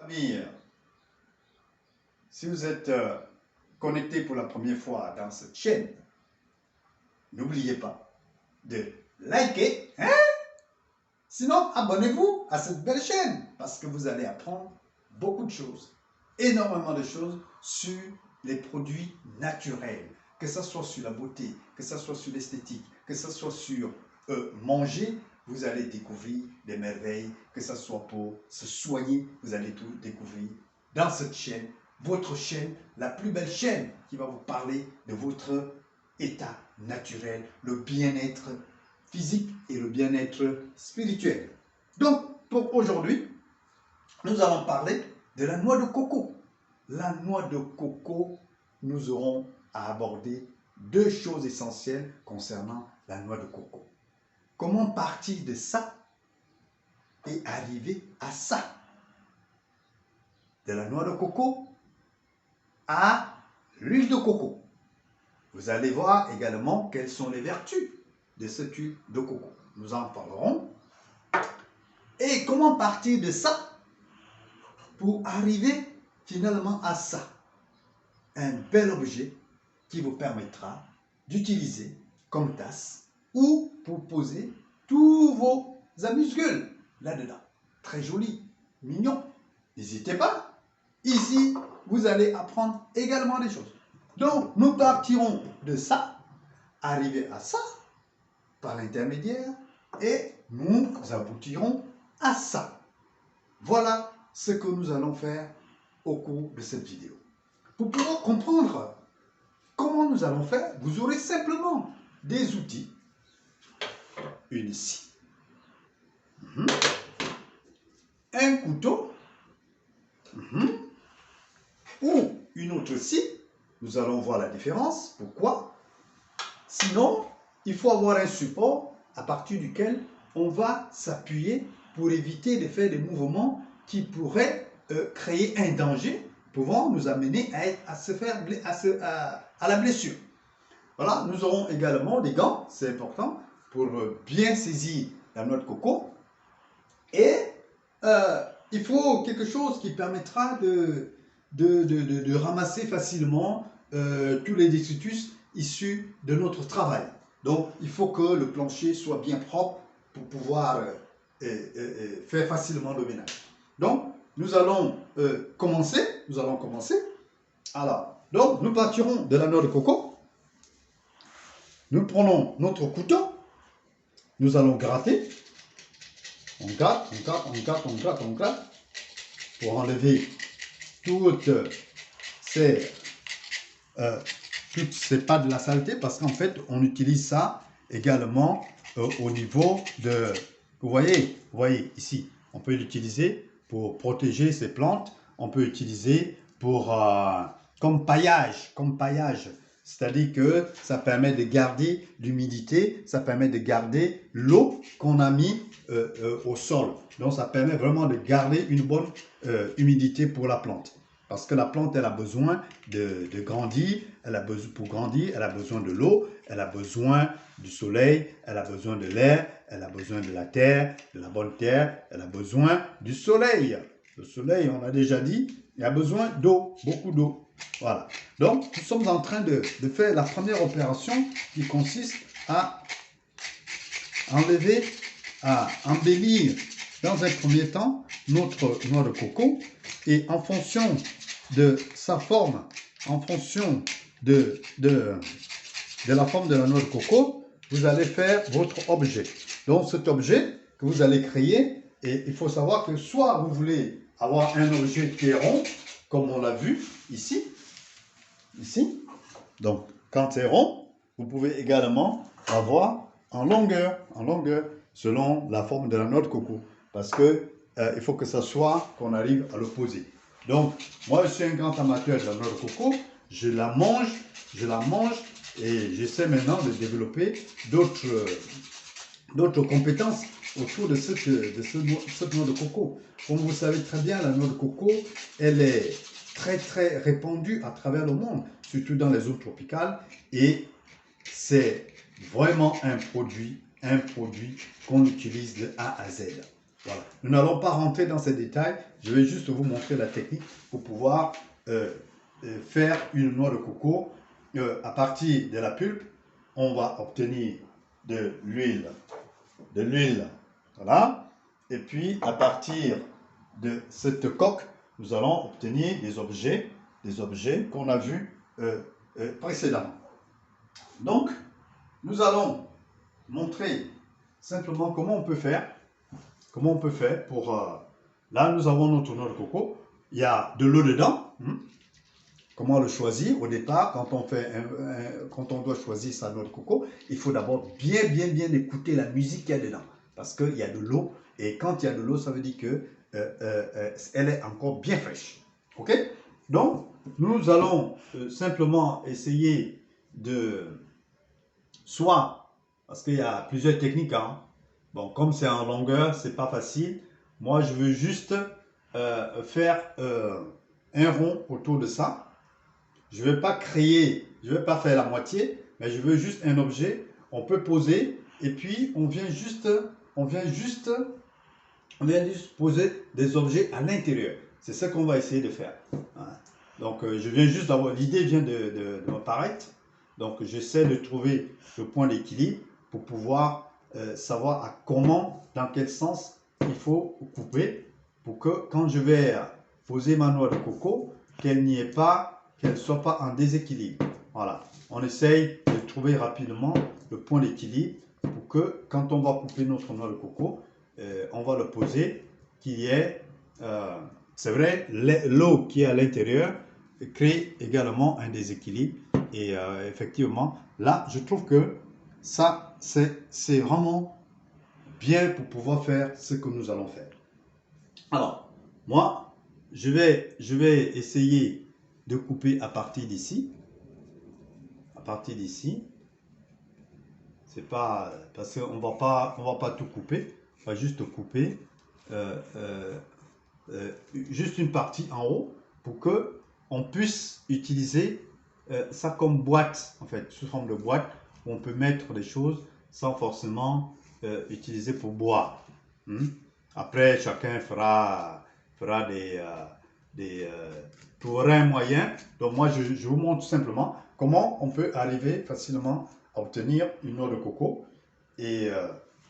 Amis, si vous êtes connecté pour la première fois dans cette chaîne, n'oubliez pas de liker, hein? Sinon, abonnez-vous à cette belle chaîne parce que vous allez apprendre beaucoup de choses, énormément de choses sur les produits naturels, que ce soit sur la beauté, que ce soit sur l'esthétique, que ce soit sur manger. Vous allez découvrir des merveilles, que ce soit pour se soigner, vous allez tout découvrir dans cette chaîne, votre chaîne, la plus belle chaîne qui va vous parler de votre état naturel, le bien-être physique et le bien-être spirituel. Donc, pour aujourd'hui, nous allons parler de la noix de coco. La noix de coco, nous aurons à aborder deux choses essentielles concernant la noix de coco. Comment partir de ça et arriver à ça? De la noix de coco à l'huile de coco. Vous allez voir également quelles sont les vertus de cette huile de coco. Nous en parlerons. Et comment partir de ça pour arriver finalement à ça? Un bel objet qui vous permettra d'utiliser comme tasse ou pour poser tous vos amuse-gueules là-dedans. Très joli, mignon. N'hésitez pas. Ici, vous allez apprendre également des choses. Donc, nous partirons de ça, arriver à ça, par l'intermédiaire, et nous aboutirons à ça. Voilà ce que nous allons faire au cours de cette vidéo. Pour pouvoir comprendre comment nous allons faire, vous aurez simplement des outils. Une scie, un couteau, ou une autre scie. Nous allons voir la différence. Pourquoi? Sinon, il faut avoir un support à partir duquel on va s'appuyer pour éviter de faire des mouvements qui pourraient créer un danger, pouvant nous amener à la blessure. Voilà, nous aurons également des gants, c'est important, pour bien saisir la noix de coco. Et il faut quelque chose qui permettra de ramasser facilement tous les détritus issus de notre travail. Donc, il faut que le plancher soit bien propre pour pouvoir faire facilement le ménage. Donc, nous allons commencer. Alors, donc, nous partirons de la noix de coco. Nous prenons notre couteau. Nous allons gratter. On gratte pour enlever toutes ces pas de la saleté, parce qu'en fait, on utilise ça également au niveau de... Vous voyez ici, on peut l'utiliser pour protéger ces plantes, on peut l'utiliser pour comme paillage. C'est-à-dire que ça permet de garder l'humidité, ça permet de garder l'eau qu'on a mis au sol. Donc, ça permet vraiment de garder une bonne humidité pour la plante. Parce que la plante, elle a besoin de grandir, pour grandir, elle a besoin de l'eau, elle a besoin du soleil, elle a besoin de l'air, elle a besoin de la terre, de la bonne terre, elle a besoin du soleil. Le soleil, on a déjà dit, il a besoin d'eau, beaucoup d'eau. Voilà. Donc, nous sommes en train de faire la première opération qui consiste à enlever, à embellir dans un premier temps notre noix de coco, et en fonction de sa forme, en fonction de la forme de la noix de coco, vous allez faire votre objet. Donc cet objet que vous allez créer, et il faut savoir que soit vous voulez avoir un objet qui est rond, comme on l'a vu ici, donc quand c'est rond, vous pouvez également avoir en longueur, selon la forme de la noix de coco, parce que il faut que ça soit, qu'on arrive à le poser. Donc, moi, je suis un grand amateur de la noix de coco. Je la mange et j'essaie maintenant de développer d'autres compétences autour de cette noix de coco. Comme vous savez très bien, la noix de coco, elle est très, très répandue à travers le monde, surtout dans les zones tropicales. Et c'est vraiment un produit qu'on utilise de A à Z. Voilà. Nous n'allons pas rentrer dans ces détails. Je vais juste vous montrer la technique pour pouvoir faire une noix de coco. À partir de la pulpe, on va obtenir de l'huile. Voilà. Et puis, à partir de cette coque, nous allons obtenir des objets qu'on a vus précédemment. Donc, nous allons montrer simplement comment on peut faire. Pour... là, nous avons notre noix de coco. Il y a de l'eau dedans. Comment le choisir? Au départ, quand on doit choisir sa noix de coco, il faut d'abord bien écouter la musique qu'il y a dedans. Parce qu'il y a de l'eau. Et quand il y a de l'eau, ça veut dire qu'elle est encore bien fraîche. OK? Donc, nous allons simplement essayer de... Soit, parce qu'il y a plusieurs techniques, hein. Bon, comme c'est en longueur, c'est pas facile. Moi, je veux juste faire un rond autour de ça. Je ne vais pas faire la moitié, mais je veux juste un objet. On peut poser et puis on vient juste poser des objets à l'intérieur. C'est ça qu'on va essayer de faire. Donc, je viens juste d'avoir, l'idée vient de m'apparaître. Donc, j'essaie de trouver le point d'équilibre pour pouvoir savoir dans quel sens il faut couper pour que quand je vais poser ma noix de coco, qu'elle ne soit pas en déséquilibre. Voilà. On essaye de trouver rapidement le point d'équilibre pour que quand on va couper notre noix de coco, on va le poser qu'il y ait, c'est vrai, l'eau qui est à l'intérieur crée également un déséquilibre. Et effectivement, là, je trouve que ça, c'est vraiment bien pour pouvoir faire ce que nous allons faire. Alors, moi, je vais essayer de couper à partir d'ici. C'est pas parce qu'on va pas tout couper. On va juste couper juste une partie en haut pour que on puisse utiliser ça comme boîte, en fait, sous forme de boîte où on peut mettre des choses sans forcément utiliser pour boire. Après, chacun fera des trouverait un moyen. Donc moi, je vous montre simplement comment on peut arriver facilement à obtenir une noix de coco et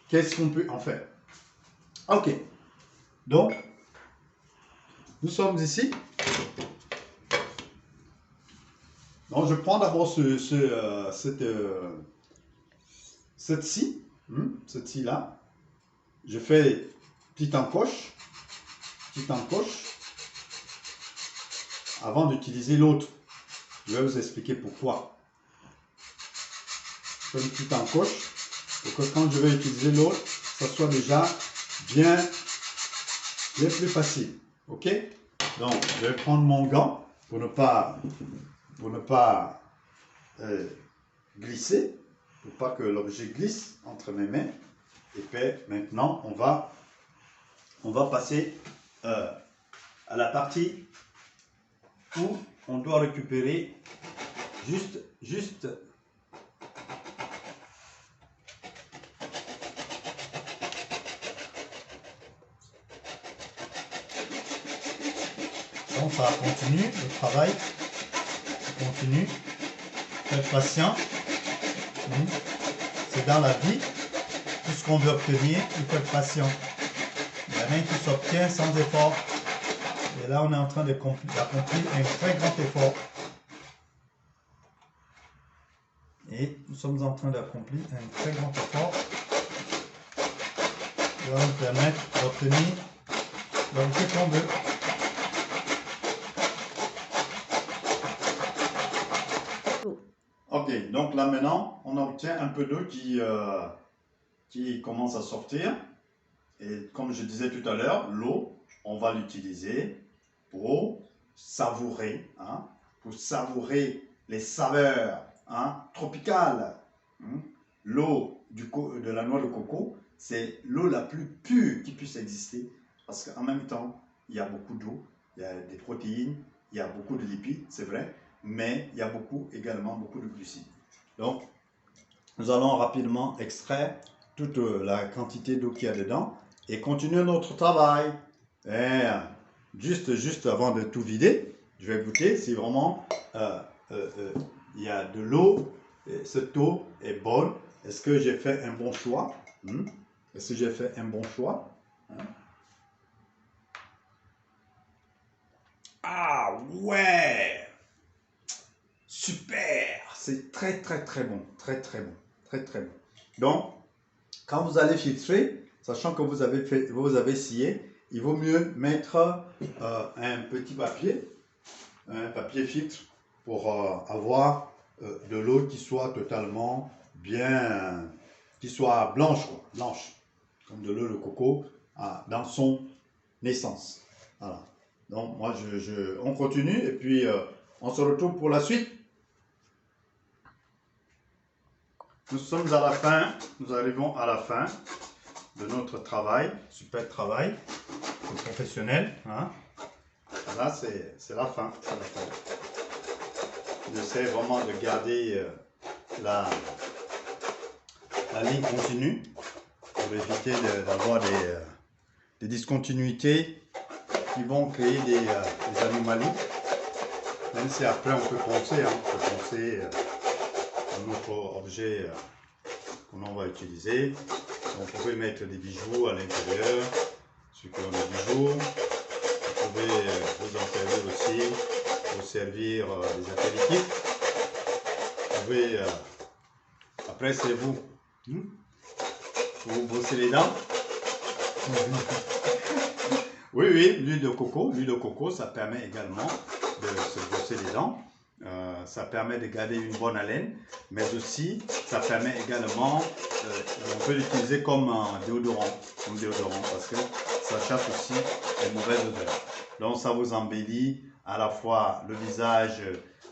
qu'est-ce qu'on peut en faire. Ok, donc nous sommes ici. Donc je prends d'abord cette scie là. Je fais petite encoche avant d'utiliser l'autre. Je vais vous expliquer pourquoi. Je fais une petite encoche pour que quand je vais utiliser l'autre, ça soit déjà bien plus facile. Ok? Donc, je vais prendre mon gant pour ne pas glisser, pour pas que l'objet glisse entre mes mains. Et puis maintenant, on va passer à la partie où on doit récupérer juste donc ça continue, le travail continue. Faites patient. C'est dans la vie, tout ce qu'on veut obtenir, il faut être patient. Il n'y a rien qui s'obtient sans effort. Et là, on est en train d'accomplir un très grand effort. Et nous sommes en train d'accomplir un très grand effort qui va nous permettre d'obtenir l'objet qu'on veut. Ok, donc là maintenant, on obtient un peu d'eau qui commence à sortir. Et comme je disais tout à l'heure, l'eau, on va l'utiliser pour savourer, les saveurs tropicales. L'eau de la noix de coco, c'est l'eau la plus pure qui puisse exister. Parce qu'en même temps, il y a beaucoup d'eau, il y a des protéines, il y a beaucoup de lipides, c'est vrai, mais il y a également beaucoup de glucides. Donc, nous allons rapidement extraire toute la quantité d'eau qu'il y a dedans. et continuer notre travail. Et juste avant de tout vider, je vais goûter si vraiment il y a de l'eau. Cette eau est bonne. Est-ce que j'ai fait un bon choix? Est-ce que j'ai fait un bon choix? Ah ouais! Super! C'est très très bon. Très très bon. Très très bon. Donc, quand vous allez filtrer, sachant que vous avez scié, il vaut mieux mettre un petit papier, un papier filtre pour avoir de l'eau qui soit totalement bien, qui soit blanche, quoi, blanche, comme de l'eau de coco dans son essence. Voilà. Donc moi, on continue et puis on se retrouve pour la suite. Nous sommes à la fin, nous arrivons à la fin de notre travail, super travail, professionnel. Hein. Là, c'est la fin. J'essaie vraiment de garder la ligne continue pour éviter d'avoir des discontinuités qui vont créer des anomalies. Même si après on peut penser, à notre objet qu'on va utiliser. On pouvait mettre des bijoux à l'intérieur, ceux qui ont des bijoux. Vous pouvez vous en servir aussi pour servir des apéritifs. Vous pouvez, après c'est vous. Vous brossez les dents. Oui, l'huile de coco. L'huile de coco, ça permet également de se brosser les dents. Ça permet de garder une bonne haleine, mais aussi ça permet également, on peut l'utiliser comme un déodorant, parce que ça chasse aussi les mauvaises odeurs. Donc ça vous embellit à la fois le visage,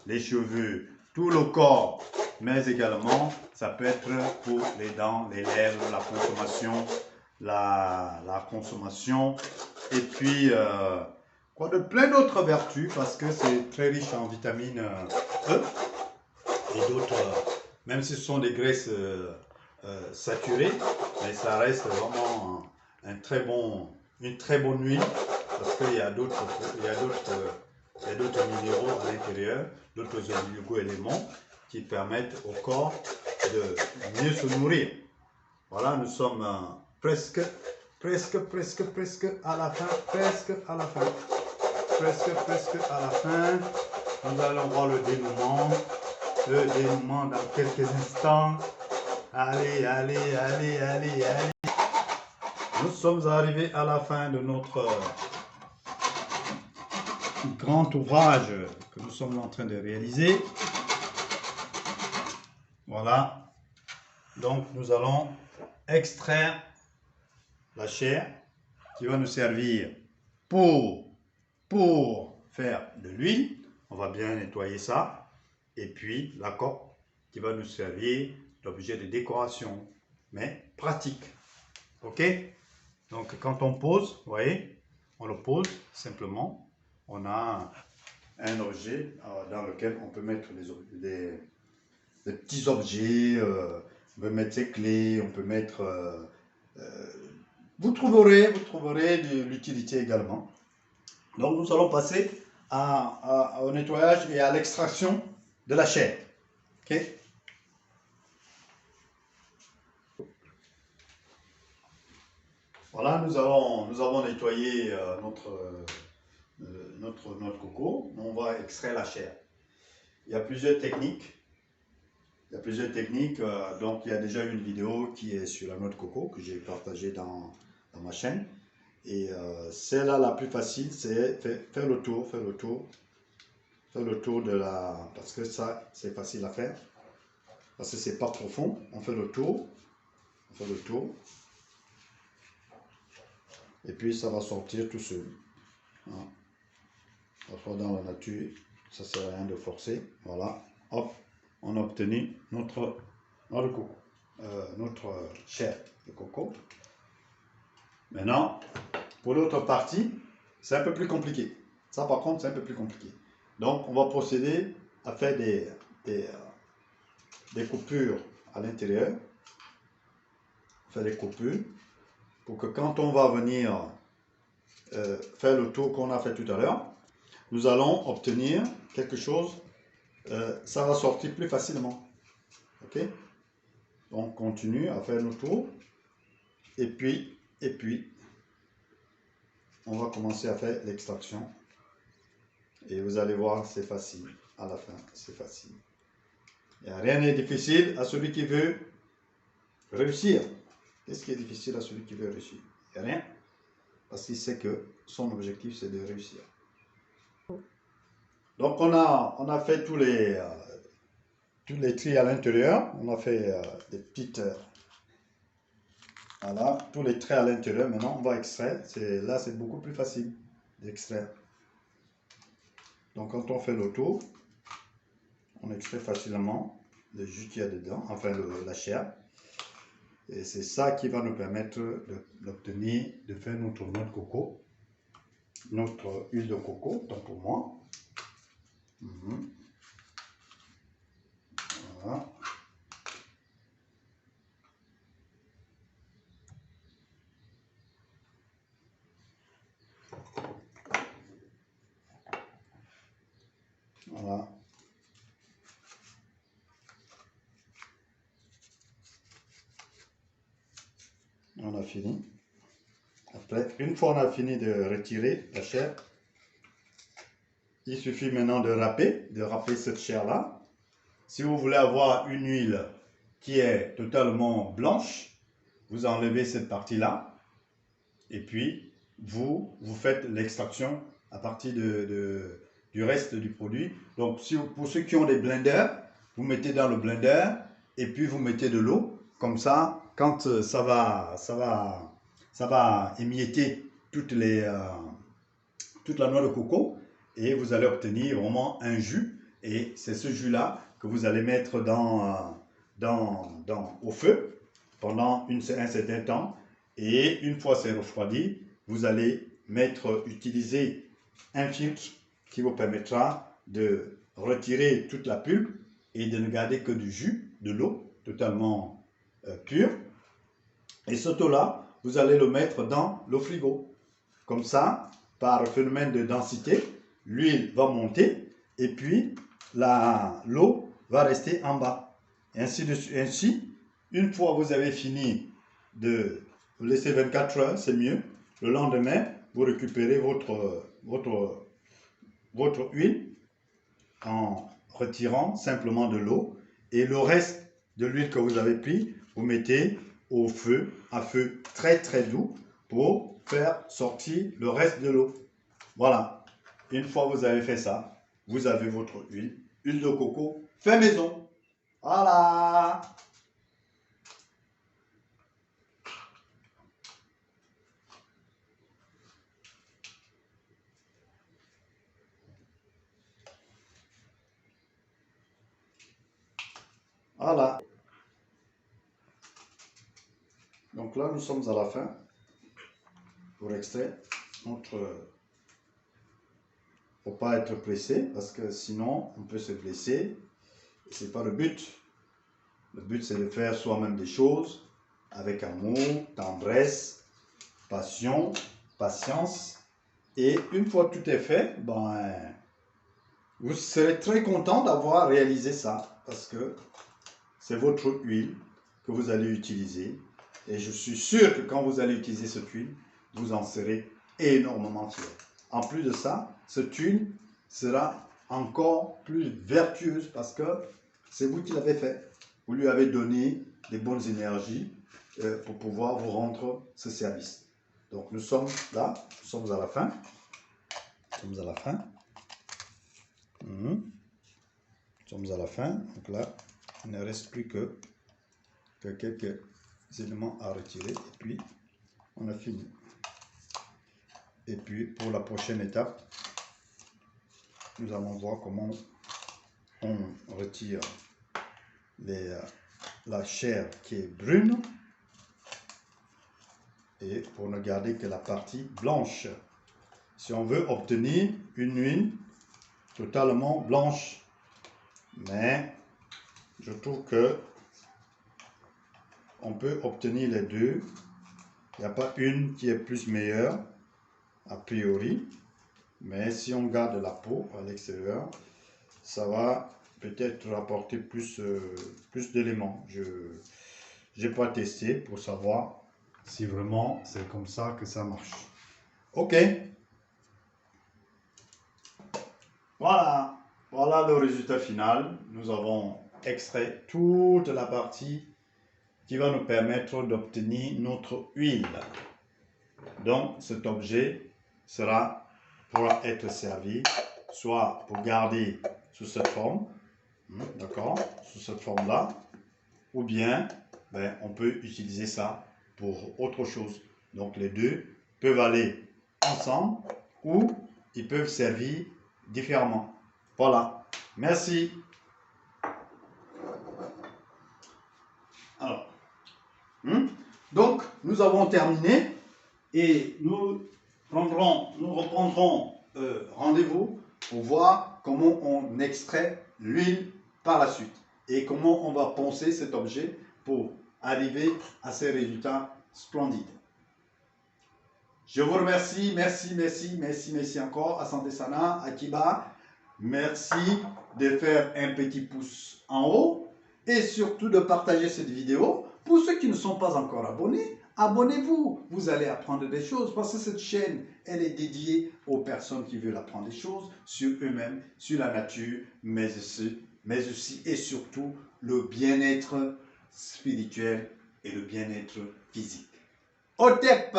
les cheveux, tout le corps, mais également ça peut être pour les dents, les lèvres, la consommation, la consommation, et puis plein d'autres vertus, parce que c'est très riche en vitamine E et d'autres, même si ce sont des graisses saturées, mais ça reste vraiment une très bonne huile, parce qu'il y a d'autres minéraux à l'intérieur, d'autres oligo-éléments qui permettent au corps de mieux se nourrir. Voilà, nous sommes presque à la fin, presque à la fin. Nous allons voir le dénouement dans quelques instants. Allez. Nous sommes arrivés à la fin de notre grand ouvrage que nous sommes en train de réaliser. Voilà. Donc nous allons extraire la chair qui va nous servir pour faire de l'huile. On va bien nettoyer ça. Et puis la coque qui va nous servir d'objet de décoration, mais pratique. Ok? Donc quand on pose, vous voyez, on le pose simplement. On a un objet dans lequel on peut mettre des petits objets, on peut mettre ses clés, on peut mettre... vous trouverez de l'utilité également. Donc nous allons passer au nettoyage et à l'extraction de la chair. Ok? Voilà, nous avons nettoyé notre coco. On va extraire la chair. Il y a plusieurs techniques. Donc il y a déjà une vidéo qui est sur la noix de coco que j'ai partagée dans ma chaîne. Et celle-là, la plus facile, c'est faire le tour de la... Parce que ça, c'est facile à faire. Parce que c'est pas profond. On fait le tour. Et puis, ça va sortir tout seul. Voilà. Parfois, dans la nature, ça ne sert à rien de forcer. Voilà. Hop. On a obtenu notre coco. Notre chair de coco. Maintenant, pour l'autre partie, c'est un peu plus compliqué. Ça, par contre, c'est un peu plus compliqué. Donc, on va procéder à faire des coupures à l'intérieur. Faire des coupures. pour que quand on va venir faire le tour qu'on a fait tout à l'heure, nous allons obtenir quelque chose, ça va sortir plus facilement. Ok? Donc, on continue à faire nos tours. Et puis, on va commencer à faire l'extraction. Et vous allez voir, c'est facile. À la fin, c'est facile. Rien n'est difficile à celui qui veut réussir. Qu'est-ce qui est difficile à celui qui veut réussir? Il n'y a rien. Parce qu'il sait que son objectif, c'est de réussir. Donc, on a fait tous les tris à l'intérieur. On a fait des petites... voilà, tous les traits à l'intérieur. Maintenant, on va extraire. Là, c'est beaucoup plus facile d'extraire. Donc, quand on fait le tour, on extrait facilement le jus qu'il y a dedans, enfin la chair. Et c'est ça qui va nous permettre d'obtenir, de faire notre noix de coco, notre huile de coco, tant pour moi. Voilà. Voilà. On a fini. Après, une fois on a fini de retirer la chair, il suffit maintenant de râper cette chair-là. Si vous voulez avoir une huile qui est totalement blanche, vous enlevez cette partie-là et puis vous faites l'extraction à partir du reste du produit. Donc pour ceux qui ont des blenders, vous mettez dans le blender et puis vous mettez de l'eau. Comme ça, quand ça va émietter toute la noix de coco et vous allez obtenir vraiment un jus. Et c'est ce jus-là que vous allez mettre au feu pendant un certain temps. Et une fois c'est refroidi, vous allez utiliser un filtre qui vous permettra de retirer toute la pulpe et de ne garder que du jus, de l'eau totalement pure. Et ce eau-là, vous allez le mettre dans le frigo. Comme ça, par phénomène de densité, l'huile va monter et puis l'eau va rester en bas. Ainsi, une fois que vous avez fini de vous laisser 24 heures, c'est mieux. Le lendemain, vous récupérez votre huile en retirant simplement de l'eau et le reste de l'huile que vous avez pris, vous mettez au feu, à feu très très doux pour faire sortir le reste de l'eau. Voilà. Une fois que vous avez fait ça, vous avez votre huile de coco fait maison. Voilà. Voilà. Donc là, nous sommes à la fin pour extraire notre... Il ne faut pas être pressé parce que sinon, on peut se blesser. Ce n'est pas le but. Le but, c'est de faire soi-même des choses avec amour, tendresse, passion, patience. Et une fois tout est fait, vous serez très content d'avoir réalisé ça parce que c'est votre huile que vous allez utiliser. Et je suis sûr que quand vous allez utiliser cette huile, vous en serez énormément fiers. En plus de ça, cette huile sera encore plus vertueuse parce que c'est vous qui l'avez fait. Vous lui avez donné des bonnes énergies pour pouvoir vous rendre ce service. Donc nous sommes là, nous sommes à la fin. Nous sommes à la fin. Nous sommes à la fin. Donc là, il ne reste plus que quelques éléments à retirer. Et puis, on a fini. Et puis, pour la prochaine étape, nous allons voir comment on retire la chair qui est brune et pour ne garder que la partie blanche. Si on veut obtenir une huile totalement blanche, mais je trouve que on peut obtenir les deux Il n'y a pas une qui est plus meilleure, a priori. Mais si on garde la peau à l'extérieur, ça va peut-être rapporter plus d'éléments. Je n'ai pas testé pour savoir si vraiment c'est comme ça que ça marche. Ok. Voilà. Voilà le résultat final. Nous avons extrait toute la partie qui va nous permettre d'obtenir notre huile. Donc cet objet pourra être servi soit pour garder sous cette forme, d'accord, sous cette forme-là, ou bien on peut utiliser ça pour autre chose. Donc les deux peuvent aller ensemble ou ils peuvent servir différemment. Voilà, merci. Alors, donc nous avons terminé et nous reprendrons rendez-vous pour voir comment on extrait l'huile par la suite et comment on va poncer cet objet pour arriver à ces résultats splendides. Je vous remercie, merci encore à Santé Sana, à Kiba. Merci de faire un petit pouce en haut et surtout de partager cette vidéo. Pour ceux qui ne sont pas encore abonnés, abonnez-vous. Vous allez apprendre des choses parce que cette chaîne, elle est dédiée aux personnes qui veulent apprendre des choses sur eux-mêmes, sur la nature, mais aussi et surtout le bien-être spirituel et le bien-être physique. Otep!